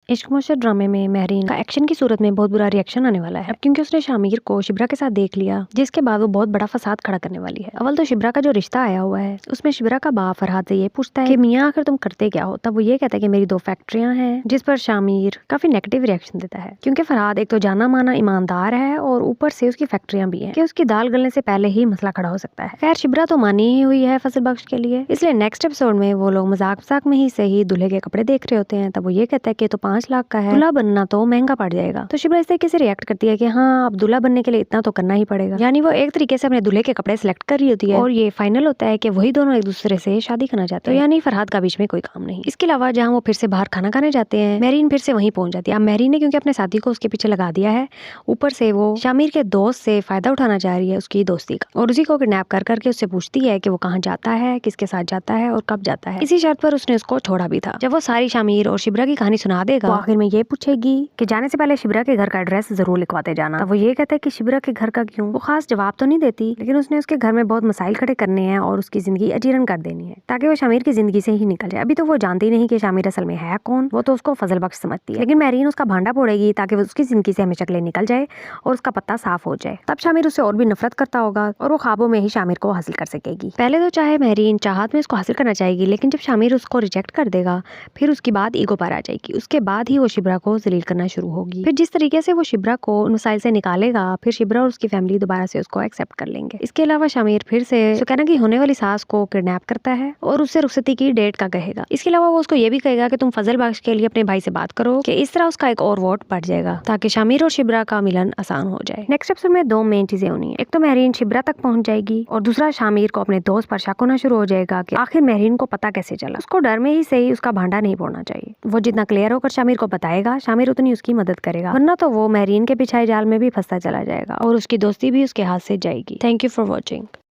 इश्क मोशर ड्रामे में महरीन का एक्शन की सूरत में बहुत बुरा रिएक्शन आने वाला है, क्योंकि उसने शामिर को शिब्रा के साथ देख लिया, जिसके बाद वो बहुत बड़ा फसाद खड़ा करने वाली है। अव्वल तो शिब्रा का जो रिश्ता आया हुआ है उसमें शिब्रा का बाप फरहाद से ये पूछता है कि मियाँ आखिर तुम करते क्या हो। तब वो ये कहता है कि मेरी 2 फैक्ट्रियां हैं, जिस पर शामिर काफी नेगेटिव रिएक्शन देता है, क्योंकि फरहाद एक तो जाना माना ईमानदार है और ऊपर से उसकी फैक्ट्रियां भी हैं कि उसकी दाल गलने से पहले ही मसला खड़ा हो सकता है। खैर शिब्रा तो मानी ही हुई है फजल बख्श के लिए, इसलिए नेक्स्ट एपिसोड में वो लोग मजाक मजाक में ही सही दूल्हे के कपड़े देख रहे होते हैं। तब वो ये कहता है कि तो 5 लाख का है, दूल्हा बनना तो महंगा पड़ जाएगा। तो शिब्रा इस तरीके से रिएक्ट करती है कि हाँ अब दूल्हा बनने के लिए इतना तो करना ही पड़ेगा। यानी वो एक तरीके से अपने दूल्हे के कपड़े सिलेक्ट कर रही होती है और ये फाइनल होता है कि वही दोनों एक दूसरे से शादी करना चाहते हैं। तो यानी फरहाद का बीच में कोई काम नहीं। इसके अलावा जहाँ वो फिर से बाहर खाना खाने जाते हैं, महरीन फिर से वहीं पहुंच जाती है। अब महरीन ने क्योंकि अपने साथी को उसके पीछे लगा दिया है, ऊपर से वो शामिर के दोस्त से फायदा उठाना चाह रही है उसकी दोस्ती का, और उसी को किडनैप कर करके उससे पूछती है कि वो कहाँ जाता है, किसके साथ जाता है और कब जाता है। इसी शर्त पर उसने उसको छोड़ा भी था। जब वो सारी शामिर और शिब्रा की कहानी सुना देगा तो आखिर में ये पूछेगी कि जाने से पहले शिब्रा के घर का एड्रेस जरूर लिखवाते जाना। तब वो ये कहता है कि शिब्रा के घर का क्यों। वो खास जवाब तो नहीं देती, लेकिन उसने उसके घर में बहुत मसाइल खड़े करने हैं और उसकी जिंदगी अजीरन कर देनी है, ताकि वो शामिर की जिंदगी से ही निकल जाए। अभी तो वो जानती नहीं कि शामिर असल में है कौन, वो तो उसको फजल बख्श समझती है, लेकिन महरीन उसका भांडा फोड़ेगी ताकि वो उसकी जिंदगी से हमेशा के लिए निकल जाए और उसका पत्ता साफ हो जाए। तब शामिर उससे और भी नफरत करता होगा और वो ख्वाबों में ही शामिर को हासिल कर सकेगी। पहले तो चाहे महरीन चाहत में उसको हासिल करना चाहेगी, लेकिन जब शामिर उसको रिजेक्ट कर देगा फिर उसकी बात ईगो पर आ जाएगी। उसके बाद ही वो शिब्रा को जलील करना शुरू होगी। फिर जिस तरीके से वो शिब्रा को उन मसाइल से निकालेगा, फिर शिब्रा और उसकी फैमिली दोबारा से उसको एक्सेप्ट कर लेंगे। इसके अलावा शामिर फिर से सुकैना की होने वाली सास को किडनैप करता है और उससे रुखसती की डेट का कहेगा। इसके अलावा वो उसको ये भी कहेगा कि तुम फजल बख्श के लिए अपने भाई से बात करो, कि इस तरह उसका एक और वोट बढ़ जाएगा ताकि शामिर और शिब्रा का मिलन आसान हो जाए। नेक्स्ट एपिसोड में 2 मेन चीजें होनी है। एक तो महरीन शिब्रा तक पहुंच जाएगी और दूसरा शामिर को अपने दोस्त पर शक होना शुरू हो जाएगा कि आखिर महरीन को पता कैसे चला। उसको डर में ही सही उसका भांडा नहीं फोड़ना चाहिए। वो जितना क्लियर होकर शामिर को बताएगा, शामिर उतनी उसकी मदद करेगा, वरना तो वो महरीन के बिछाए जाल में भी फंसता चला जाएगा और उसकी दोस्ती भी उसके हाथ से जाएगी। Thank you for watching.